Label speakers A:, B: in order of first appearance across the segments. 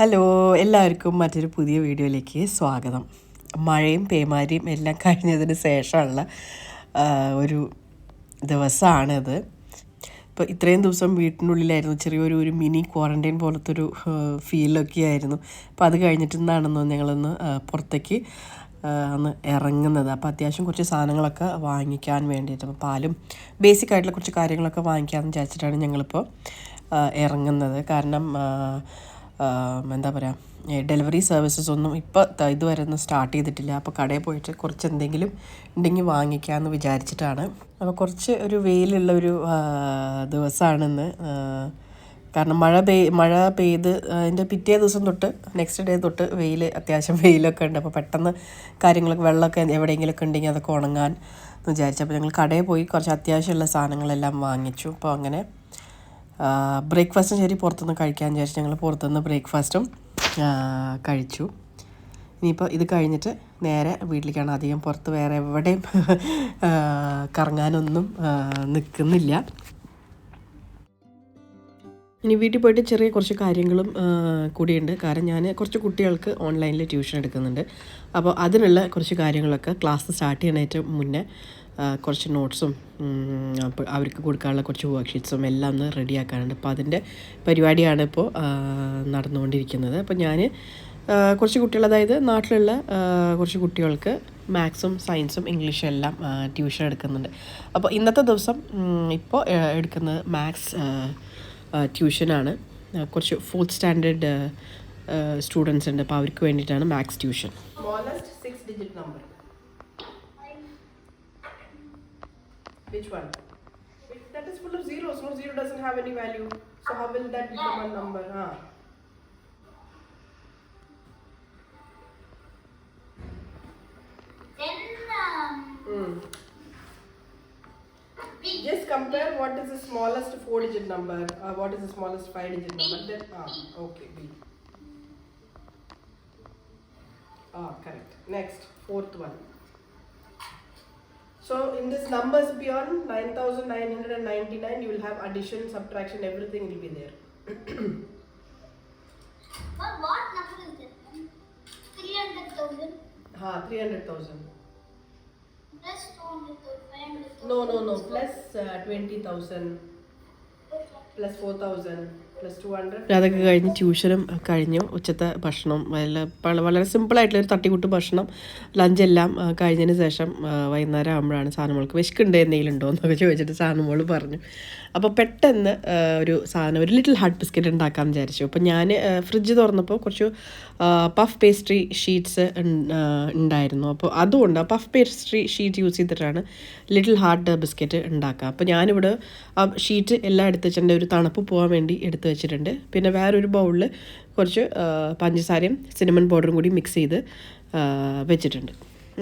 A: Hello, എല്ലാവർക്കും മറ്റൊരു പുതിയ വീഡിയോയിലേക്ക് സ്വാഗതം. മഴയും പേമാരിയും എല്ലാം കഴിഞ്ഞതിന് ശേഷമുള്ള ഒരു ദിവസമാണിത്. ഇപ്പോൾ ഇത്രയും ദിവസം വീട്ടിനുള്ളിലായിരുന്നു, ചെറിയൊരു മിനി ക്വാറൻറ്റൈൻ പോലത്തെ ഒരു ഫീലൊക്കെ ആയിരുന്നു. അപ്പോൾ അത് കഴിഞ്ഞിട്ടുണ്ടാണെന്നോ ഞങ്ങളൊന്ന് പുറത്തേക്ക് ഒന്ന് ഇറങ്ങുന്നത്. അപ്പോൾ അത്യാവശ്യം കുറച്ച് സാധനങ്ങളൊക്കെ വാങ്ങിക്കാൻ വേണ്ടിയിട്ട്, അപ്പോൾ പാലും ബേസിക് ആയിട്ടുള്ള കുറച്ച് കാര്യങ്ങളൊക്കെ വാങ്ങിക്കാമെന്ന് വിചാരിച്ചിട്ടാണ് ഞങ്ങളിപ്പോൾ ഇറങ്ങുന്നത്. കാരണം എന്താ പറയുക, ഡെലിവറി സർവീസസ് ഒന്നും ഇപ്പോൾ ഇതുവരെ ഒന്നും സ്റ്റാർട്ട് ചെയ്തിട്ടില്ല. അപ്പോൾ കടയിൽ പോയിട്ട് കുറച്ച് എന്തെങ്കിലും ഉണ്ടെങ്കിൽ വാങ്ങിക്കാമെന്ന് വിചാരിച്ചിട്ടാണ്. അപ്പോൾ കുറച്ച് ഒരു വെയിലുള്ള ഒരു ദിവസമാണിന്ന്. കാരണം മഴ പെയ്ത് അതിൻ്റെ പിറ്റേ ദിവസം തൊട്ട് നെക്സ്റ്റ് ഡേ തൊട്ട് അത്യാവശ്യം വെയിലൊക്കെ ഉണ്ട്. അപ്പോൾ പെട്ടെന്ന് കാര്യങ്ങളൊക്കെ വെള്ളമൊക്കെ എവിടെയെങ്കിലുമൊക്കെ ഉണ്ടെങ്കിൽ അതൊക്കെ ഉണങ്ങാൻ എന്ന് വിചാരിച്ചു. അപ്പോൾ ഞങ്ങൾ കടയിൽ പോയി കുറച്ച് അത്യാവശ്യമുള്ള സാധനങ്ങളെല്ലാം വാങ്ങിച്ചു. അപ്പോൾ അങ്ങനെ ബ്രേക്ക്ഫാസ്റ്റും ശരി പുറത്തുനിന്ന് കഴിക്കാൻ വിചാരിച്ചു. ഞങ്ങൾ പുറത്തുനിന്ന് ബ്രേക്ക്ഫാസ്റ്റും കഴിച്ചു. ഇനിയിപ്പോൾ ഇത് കഴിഞ്ഞിട്ട് നേരെ വീട്ടിലേക്കാണ്. അധികം പുറത്ത് വേറെ എവിടെയും കറങ്ങാനൊന്നും നിൽക്കുന്നില്ല. ഇനി വീട്ടിൽ പോയിട്ട് ചെറിയ കുറച്ച് കാര്യങ്ങളും കൂടിയുണ്ട്. കാരണം ഞാൻ കുറച്ച് കുട്ടികൾക്ക് ഓൺലൈനിൽ ട്യൂഷൻ എടുക്കുന്നുണ്ട്. അപ്പോൾ അതിനുള്ള കുറച്ച് കാര്യങ്ങളൊക്കെ ക്ലാസ് സ്റ്റാർട്ട് ചെയ്യാനായിട്ട് മുന്നേ കുറച്ച് നോട്ട്സും അപ്പോൾ അവർക്ക് കൊടുക്കാനുള്ള കുറച്ച് വർക്ക്ഷീറ്റ്സും എല്ലാം ഒന്ന് റെഡിയാക്കാനുണ്ട്. അപ്പോൾ അതിൻ്റെ പരിപാടിയാണ് ഇപ്പോൾ നടന്നുകൊണ്ടിരിക്കുന്നത്. അപ്പോൾ ഞാൻ കുറച്ച് കുട്ടികൾ, അതായത് നാട്ടിലുള്ള കുറച്ച് കുട്ടികൾക്ക് മാത്സും സയൻസും ഇംഗ്ലീഷും എല്ലാം ട്യൂഷൻ എടുക്കുന്നുണ്ട്. അപ്പോൾ ഇന്നത്തെ ദിവസം ഇപ്പോൾ എടുക്കുന്നത് മാത്സ് ട്യൂഷനാണ്. കുറച്ച് 4th സ്റ്റാൻഡേർഡ് സ്റ്റുഡൻസ് ഉണ്ട്. അപ്പോൾ അവർക്ക് വേണ്ടിയിട്ടാണ് maths tuition. Smallest 6-digit number. Which one? That is full of zeros. No, zero doesn't have any value. So how will that become a number? Just compare what is the smallest 4-digit number, what is the smallest 5-digit number. Then okay, B. Correct. Next, 4th one. So in this numbers beyond 9,999, you will have addition, subtraction, everything will be there.
B: But what number is this? 300,000?
A: 300,000.
B: Plus 200,000.
A: No. Plus 20,000. Plus 4,000. Plus 200. അതൊക്കെ കഴിഞ്ഞ് ട്യൂഷനും കഴിഞ്ഞു. ഉച്ചത്തെ ഭക്ഷണം വളരെ സിമ്പിളായിട്ടുള്ളൊരു തട്ടിക്കൂട്ട് ഭക്ഷണം, ലഞ്ചെല്ലാം കഴിഞ്ഞതിന് ശേഷം വൈകുന്നേരം ആകുമ്പോഴാണ് സാധനങ്ങൾക്ക് വിശക്കുണ്ട് എന്തെങ്കിലും ഉണ്ടോ എന്നൊക്കെ ചോദിച്ചിട്ട് സാധനങ്ങൾ പറഞ്ഞു. അപ്പോൾ പെട്ടെന്ന് ഒരു ലിറ്റിൽ ഹാർട്ട് ബിസ്ക്കറ്റ് ഉണ്ടാക്കാമെന്ന് വിചാരിച്ചു. അപ്പോൾ ഞാൻ ഫ്രിഡ്ജ് തുറന്നപ്പോൾ കുറച്ച് പഫ് പേസ്ട്രി ഷീറ്റ്സ് ഉണ്ടായിരുന്നു. അപ്പോൾ അതുകൊണ്ട് പഫ് പേസ്ട്രി ഷീറ്റ് യൂസ് ചെയ്തിട്ടാണ് ലിറ്റിൽ ഹാർട്ട് ബിസ്ക്കറ്റ് ഉണ്ടാക്കുക. അപ്പോൾ ഞാനിവിടെ ആ ഷീറ്റ് എല്ലാം എടുത്ത് വെച്ചിട്ടുണ്ട്. ഒരു തണുപ്പ് പോകാൻ വേണ്ടി എടുത്ത് വെച്ചിട്ടുണ്ട്. പിന്നെ വേറൊരു ബൗളിൽ കുറച്ച് പഞ്ചസാരയും സിനമൺ പൗഡറും കൂടി മിക്സ് ചെയ്ത് വെച്ചിട്ടുണ്ട്.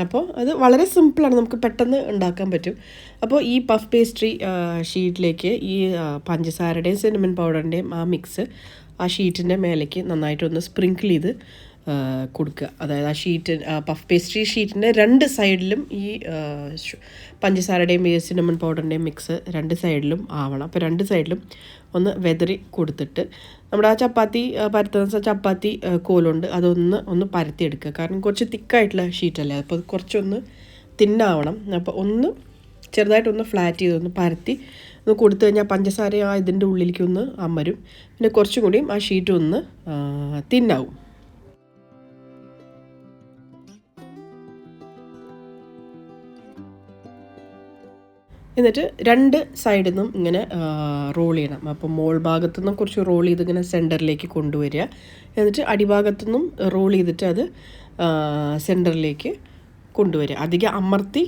A: അപ്പോൾ അത് വളരെ സിമ്പിളാണ്, നമുക്ക് പെട്ടെന്ന് ഉണ്ടാക്കാൻ പറ്റും. അപ്പോൾ ഈ പഫ് പേസ്ട്രി ഷീറ്റിലേക്ക് ഈ പഞ്ചസാരയുടെയും സിനമൺ പൗഡറിൻ്റെയും ആ മിക്സ് ആ ഷീറ്റിൻ്റെ മേലേക്ക് നന്നായിട്ടൊന്ന് സ്പ്രിങ്കിൾ ചെയ്ത് കൊടുക്കുക. അതായത് ആ പഫ് പേസ്ട്രി ഷീറ്റിൻ്റെ 2 സൈഡിലും ഈ പഞ്ചസാരയുടെയും ഈ സിനമൺ പൗഡറിൻ്റെയും മിക്സ് 2 സൈഡിലും ആവണം. അപ്പോൾ 2 സൈഡിലും ഒന്ന് വെതറി കൊടുത്തിട്ട് നമ്മുടെ ആ പരത്തുന്ന ചപ്പാത്തി കോലുണ്ട് അതൊന്ന് പരത്തിയെടുക്കുക. കാരണം കുറച്ച് തിക്കായിട്ടുള്ള ഷീറ്റല്ലേ, അപ്പോൾ അത് കുറച്ചൊന്ന് തിന്നാവണം. അപ്പോൾ ഒന്ന് ചെറുതായിട്ടൊന്ന് ഫ്ലാറ്റ് ചെയ്തൊന്ന് പരത്തി ഒന്ന് കൊടുത്തു കഴിഞ്ഞാൽ പഞ്ചസാര ഇതിൻ്റെ ഉള്ളിലേക്കൊന്ന് അമരും. പിന്നെ കുറച്ചും കൂടിയും ആ ഷീറ്റ് ഒന്ന് തിന്നാവും. എന്നിട്ട് 2 സൈഡിൽ നിന്നും ഇങ്ങനെ റോൾ ചെയ്യണം. അപ്പോൾ മോൾ ഭാഗത്തു നിന്നും കുറച്ച് റോൾ ചെയ്ത് ഇങ്ങനെ സെൻറ്ററിലേക്ക് കൊണ്ടുവരിക. എന്നിട്ട് അടിഭാഗത്തു നിന്നും റോൾ ചെയ്തിട്ട് അത് സെൻറ്ററിലേക്ക് കൊണ്ടുവരിക. അധികം അമർത്തി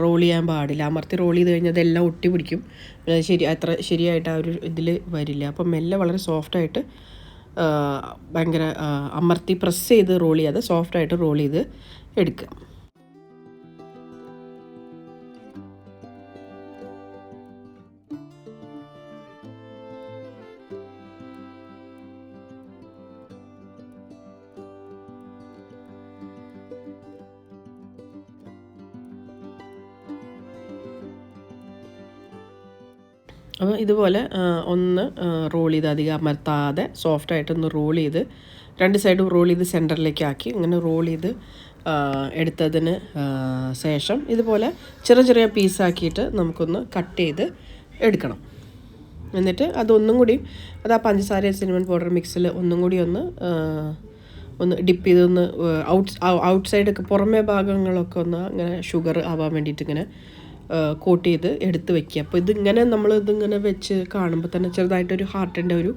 A: റോൾ ചെയ്യാൻ പാടില്ല. അമർത്തി റോൾ ചെയ്ത് കഴിഞ്ഞാൽ അതെല്ലാം ഒട്ടി പിടിക്കും. അത്ര ശരിയായിട്ട് ആ ഒരു ഇതിൽ വരില്ല. അപ്പം മെല്ലെ വളരെ സോഫ്റ്റായിട്ട് ഭയങ്കര അമർത്തി പ്രസ് ചെയ്ത് റോൾ ചെയ്യാതെ സോഫ്റ്റായിട്ട് റോൾ ചെയ്ത് എടുക്കുക. അപ്പോൾ ഇതുപോലെ ഒന്ന് റോൾ ചെയ്ത് അധികം അമർത്താതെ സോഫ്റ്റായിട്ടൊന്ന് റോൾ ചെയ്ത് 2 സൈഡും റോൾ ചെയ്ത് സെൻറ്ററിലേക്ക് ആക്കി ഇങ്ങനെ റോൾ ചെയ്ത് എടുത്തതിന് ശേഷം ഇതുപോലെ ചെറിയ പീസാക്കിയിട്ട് നമുക്കൊന്ന് കട്ട് ചെയ്ത് എടുക്കണം. എന്നിട്ട് അതൊന്നും കൂടി അത് ആ പഞ്ചസാര സിനമൺ പൗഡർ മിക്സിൽ ഒന്നും കൂടി ഒന്ന് ഡിപ്പ് ചെയ്തൊന്ന് ഔട്ട് സൈഡൊക്കെ പുറമേ ഭാഗങ്ങളൊക്കെ ഒന്ന് അങ്ങനെ ഷുഗർ ആവാൻ വേണ്ടിയിട്ട് ഇങ്ങനെ കോട്ട് ചെയ്ത് എടുത്ത് വെക്കുക. അപ്പോൾ ഇതിങ്ങനെ ഇതിങ്ങനെ വെച്ച് കാണുമ്പോൾ തന്നെ ചെറുതായിട്ടൊരു ഹാർട്ടിൻ്റെ ഒരു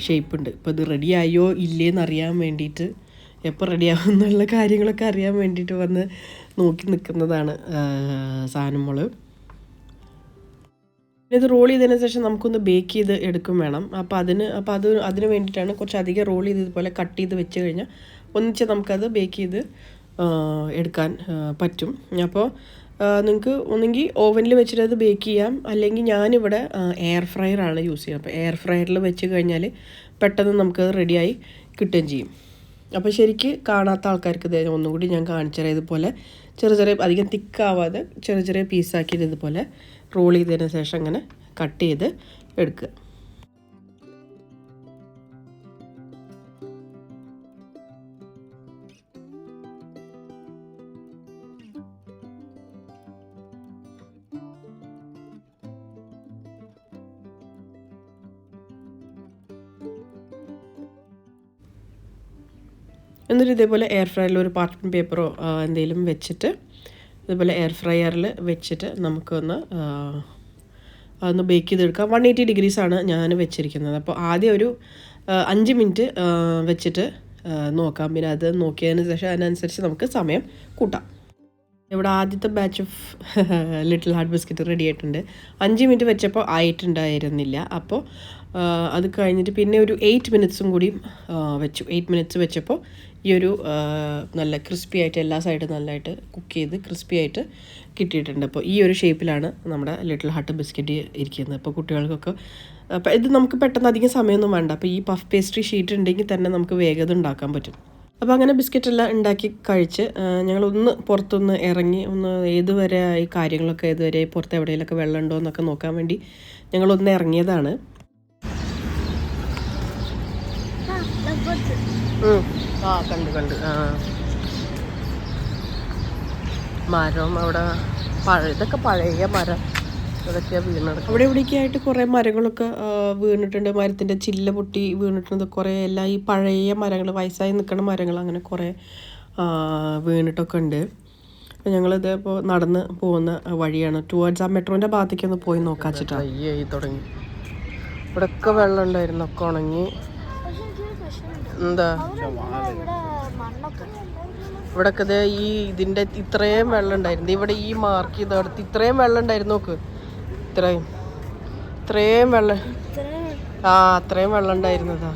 A: ഷേപ്പ് ഉണ്ട്. ഇപ്പോൾ ഇത് റെഡിയായോ ഇല്ലേന്ന് അറിയാൻ വേണ്ടിയിട്ട് എപ്പോൾ റെഡിയാവും എന്നുള്ള കാര്യങ്ങളൊക്കെ അറിയാൻ വേണ്ടിയിട്ട് വന്ന് നോക്കി നിൽക്കുന്നതാണ് സാധനങ്ങൾ. ഇത് റോൾ ചെയ്തതിന് ശേഷം നമുക്കൊന്ന് ബേക്ക് ചെയ്ത് എടുക്കും വേണം. അപ്പോൾ അതിന് വേണ്ടിയിട്ടാണ് കുറച്ചധികം റോൾ ചെയ്ത് ഇതുപോലെ കട്ട് ചെയ്ത് വെച്ച് കഴിഞ്ഞാൽ ഒന്നിച്ച് നമുക്കത് ബേക്ക് ചെയ്ത് എടുക്കാൻ പറ്റും. അപ്പോൾ നിങ്ങൾക്ക് ഒന്നെങ്കിൽ ഓവനിൽ വെച്ചിട്ട് അത് ബേക്ക് ചെയ്യാം, അല്ലെങ്കിൽ ഞാനിവിടെ എയർ ഫ്രയറാണ് യൂസ് ചെയ്യുന്നത്. അപ്പോൾ എയർ ഫ്രയറിൽ വെച്ച് കഴിഞ്ഞാൽ പെട്ടെന്ന് നമുക്കത് റെഡിയായി കിട്ടുകയും ചെയ്യും. അപ്പോൾ ശരിക്ക് കാണാത്ത ആൾക്കാർക്ക് ഇത് ഒന്നും കൂടി ഞാൻ കാണിച്ചു തരാം. ഇതുപോലെ ചെറിയ അധികം തിക്കാവാതെ ചെറിയ പീസാക്കിയിട്ട് ഇതുപോലെ റോൾ ചെയ്തതിന് ശേഷം അങ്ങനെ കട്ട് ചെയ്ത് എടുക്കുക. എന്നിട്ട് ഇതേപോലെ എയർ ഫ്രയറിൽ ഒരു പാർച്ച്മെൻറ്റ് പേപ്പറോ എന്തെങ്കിലും വെച്ചിട്ട് ഇതുപോലെ എയർ ഫ്രയറിൽ വെച്ചിട്ട് നമുക്കൊന്ന് അതൊന്ന് ബേക്ക് ചെയ്തെടുക്കാം. 180 ഡിഗ്രീസാണ് ഞാൻ വെച്ചിരിക്കുന്നത്. അപ്പോൾ ആദ്യം ഒരു 5 മിനിറ്റ് വെച്ചിട്ട് നോക്കാം. പിന്നെ അത് നോക്കിയതിന് ശേഷം അതിനനുസരിച്ച് നമുക്ക് സമയം കൂട്ടാം. ഇവിടെ ആദ്യത്തെ batch of little heart biscuit ready ആയിട്ടുണ്ട്. 5 മിനിറ്റ് വെച്ചപ്പോൾ ആയിട്ടുണ്ടായിരുന്നില്ല. അപ്പോൾ അത് കഴിഞ്ഞിട്ട് പിന്നെ ഒരു 8 മിനിറ്റ്സും കൂടി വെച്ചു. 8 മിനിറ്റ്സ് വെച്ചപ്പോൾ ഈ ഒരു നല്ല ക്രിസ്പി ആയിട്ട് എല്ലാ സൈഡും നല്ലതായിട്ട് കുക്ക് ചെയ്ത് ക്രിസ്പി ആയിട്ട് കിട്ടിയിട്ടുണ്ട്. അപ്പോൾ ഈ ഒരു ഷേപ്പിലാണ് നമ്മുടെ ലിറ്റിൽ ഹാർട്ട് ബിസ്ക്കറ്റ് ഇരിക്കുന്നത്. അപ്പോൾ കുട്ടികൾക്കൊക്കെ അപ്പോൾ ഇത് നമുക്ക് പെട്ടെന്ന് അധികം സമയമൊന്നും വേണ്ട. അപ്പോൾ ഈ പഫ് പേസ്ട്രി ഷീറ്റ് ഉണ്ടെങ്കിൽ തന്നെ നമുക്ക് വേഗത ഉണ്ടാക്കാൻ പറ്റും. അപ്പോൾ അങ്ങനെ ബിസ്ക്കറ്റെല്ലാം ഉണ്ടാക്കി കഴിച്ച് ഞങ്ങളൊന്ന് പുറത്തൊന്ന് ഇറങ്ങി ഏതുവരെ ഈ കാര്യങ്ങളൊക്കെ ഏതുവരെ പുറത്ത് എവിടെയെങ്കിലൊക്കെ വെള്ളം ഉണ്ടോ എന്നൊക്കെ നോക്കാൻ വേണ്ടി ഞങ്ങളൊന്ന് ഇറങ്ങിയതാണ്. കണ്ട് മരം അവിടെ ഇതൊക്കെ പഴയ മരം ഇതൊക്കെയാണ് വീണത്. അവിടെ ഇവിടേക്ക് ആയിട്ട് കുറേ മരങ്ങളൊക്കെ വീണിട്ടുണ്ട്. മരത്തിൻ്റെ ചില്ല പൊട്ടി വീണിട്ടുണ്ട്. കുറേ എല്ലാം ഈ പഴയ മരങ്ങൾ വയസ്സായി നിൽക്കുന്ന മരങ്ങൾ അങ്ങനെ കുറേ വീണിട്ടൊക്കെ ഉണ്ട്. അപ്പോൾ ഞങ്ങളിത് ഇപ്പോൾ നടന്ന് പോകുന്ന വഴിയാണ്. ടുവേർഡ്സ് ആ മെട്രോൻ്റെ ഭാഗത്തേക്ക് ഒന്ന് പോയി നോക്കാച്ചിട്ടാ തുടങ്ങി. ഇവിടെയൊക്കെ വെള്ളം ഉണ്ടായിരുന്നു, ഒക്കെ ഉണങ്ങി. എന്താ ഇവിടെയൊക്കെ ഇതേ ഈ ഇതിൻ്റെ ഇത്രയും വെള്ളം ഉണ്ടായിരുന്നു. ഇവിടെ ഈ മാർക്ക് ചെയ്തടുത്ത് ഇത്രയും വെള്ളം ഉണ്ടായിരുന്നു. നോക്ക് ഇത്രയും വെള്ളം അത്രയും വെള്ളം ഉണ്ടായിരുന്നതാ.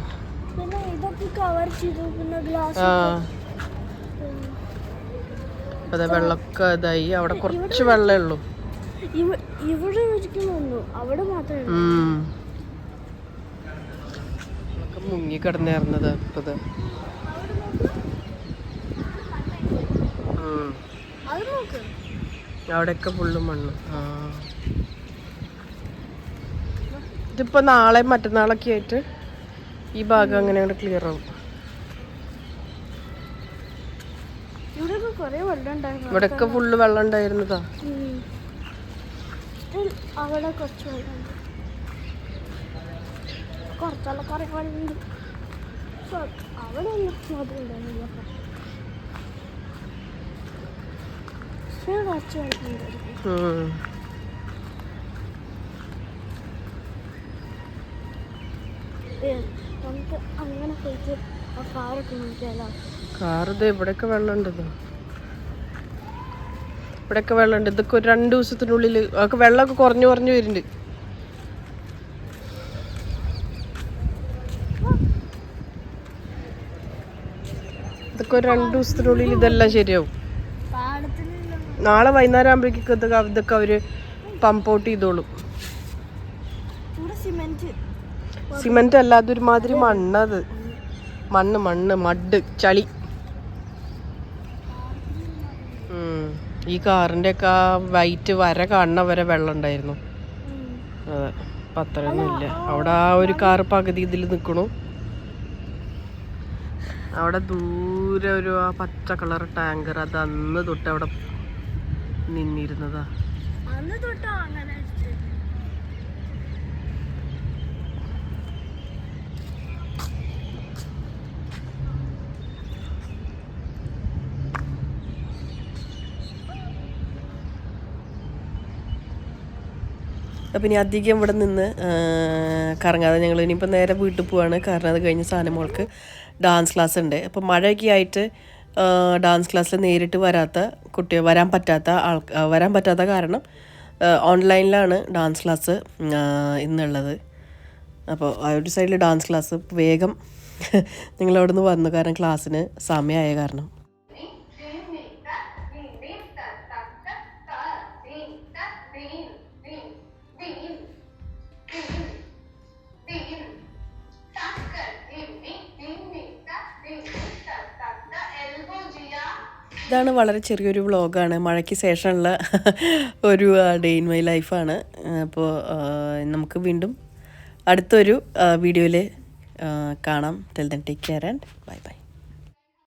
A: അതെ വെള്ളമൊക്കെ ഇതായി. അവിടെ കുറച്ച് വെള്ളമേ ഉള്ളൂ. മുങ്ങി കിടന്നായിരുന്നത് ഇപ്പത്. അവിടെയൊക്കെ ഫുള്ളും മണ്ണ്. ഇതിപ്പോൾ നാളെ മറ്റന്നാളൊക്കെ ആയിട്ട് ഈ ഭാഗം അങ്ങനെ അങ്ങോട്ട് ക്ലിയർ ആവും. ഇവിടെയൊക്കെ ഫുള്ള് വെള്ളം ഉണ്ടായിരുന്നതാ.
B: അവിടെ കുറച്ച് അവിടെ നമുക്ക് അങ്ങനെ പോയിട്ട് ആ കാറൊക്കെ നോക്കിയാലോ?
A: കാറിത് ഇവിടെയൊക്കെ വെള്ളമുണ്ടല്ലോ. ഇവിടെയൊക്കെ വെള്ളമുണ്ട്. ഇതൊക്കെ ഒരു 2 ദിവസത്തിനുള്ളിൽ ഒക്കെ വെള്ളമൊക്കെ കുറഞ്ഞു വരുന്നുണ്ട്. ഇതൊക്കെ ഒരു 2 ദിവസത്തിനുള്ളിൽ ഇതെല്ലാം ശരിയാവും. നാളെ വൈകുന്നേരം ആകുമ്പോഴേക്കൊക്കെ ഇതൊക്കെ അവർ പമ്പ് ഔട്ട് ചെയ്തോളും. സിമെന്റ് അല്ല, അതൊരുമാതിരി മണ്ണത്. മഡ് ചളി. ഈ കാറിൻ്റെ ഒക്കെ ആ വൈറ്റ് വര കാണുന്ന വരെ വെള്ളം ഉണ്ടായിരുന്നു. അതെ. അപ്പം അത്രയൊന്നുമില്ല. അവിടെ ആ ഒരു കാറ് പകുതി ഇതിൽ നിൽക്കണു. അവിടെ ദൂരെ ഒരു ആ പച്ച കളർ ടാങ്കർ, അത് അന്ന് തൊട്ട് അവിടെ നിന്നിരുന്നതാ. അപ്പം ഇനി അധികം ഇവിടെ നിന്ന് കറങ്ങാതെ ഞങ്ങൾ ഇനിയിപ്പോൾ നേരെ വീട്ടിൽ പോവാണ്. കാരണം അത് കഴിഞ്ഞ് സാധനം മോൾക്ക് ഡാൻസ് ക്ലാസ് ഉണ്ട്. അപ്പോൾ മഴയൊക്കെ ആയിട്ട് ഡാൻസ് ക്ലാസ്സിൽ നേരിട്ട് വരാൻ പറ്റാത്ത കാരണം ഓൺലൈനിലാണ് ഡാൻസ് ക്ലാസ് ഇന്നുള്ളത്. അപ്പോൾ ആ ഒരു സൈഡിൽ ഡാൻസ് ക്ലാസ് വേഗം നിങ്ങളവിടെ നിന്ന് വന്നു, കാരണം ക്ലാസ്സിന് സമയമായ കാരണം. ഇതാണ് വളരെ ചെറിയൊരു വ്ളോഗാണ്, മഴയ്ക്ക് ശേഷമുള്ള ഒരു ഡേ ഇൻ മൈ ലൈഫാണ്. അപ്പോൾ നമുക്ക് വീണ്ടും അടുത്തൊരു വീഡിയോയിൽ കാണാം. Till then take care and bye bye.